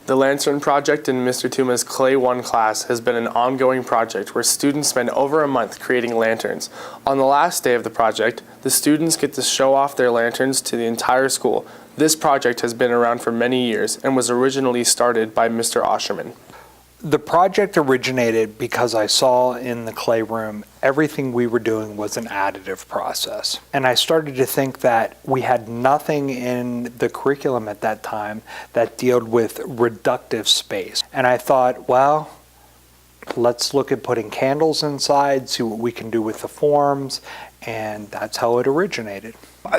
The Lantern Project in Mr. Touma's Clay 1 class has been an ongoing project where students spend over a month creating lanterns. On the last day of the project, the students get to show off their lanterns to the entire school. This project has been around for many years and was originally started by Mr. Osherman. The project originated because I saw in the clay room everything we were doing was an additive process. And I started to think that we had nothing in the curriculum at that time that dealt with reductive space. And I thought, well, let's look at putting candles inside, see what we can do with the forms, and that's how it originated.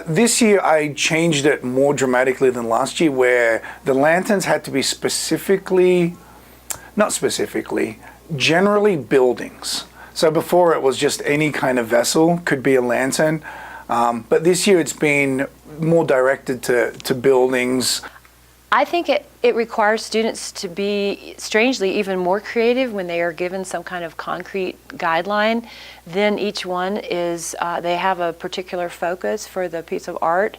This year I changed it more dramatically than last year, where the lanterns had to be generally buildings. So before it was just any kind of vessel could be a lantern, but this year it's been more directed to buildings. I think it requires students to be, strangely, even more creative when they are given some kind of concrete guideline. Then each one is, they have a particular focus for the piece of art.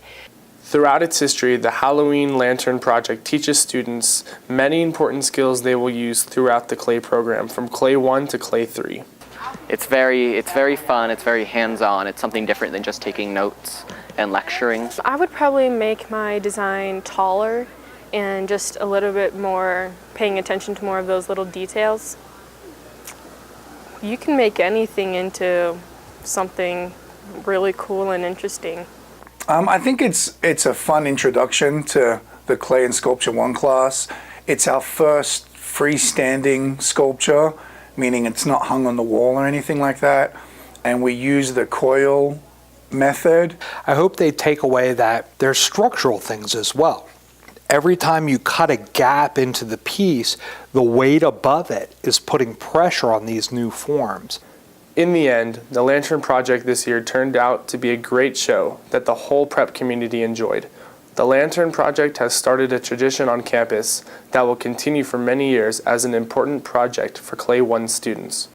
Throughout its history, the Halloween Lantern Project teaches students many important skills they will use throughout the clay program, from Clay 1 to Clay 3. It's very fun, it's very hands-on, it's something different than just taking notes and lecturing. I would probably make my design taller and just a little bit more paying attention to more of those little details. You can make anything into something really cool and interesting. I think it's a fun introduction to the Clay and Sculpture 1 class. It's our first freestanding sculpture, meaning it's not hung on the wall or anything like that. And we use the coil method. I hope they take away that there's structural things as well. Every time you cut a gap into the piece, the weight above it is putting pressure on these new forms. In the end, the Lantern Project this year turned out to be a great show that the whole prep community enjoyed. The Lantern Project has started a tradition on campus that will continue for many years as an important project for Clay 1 students.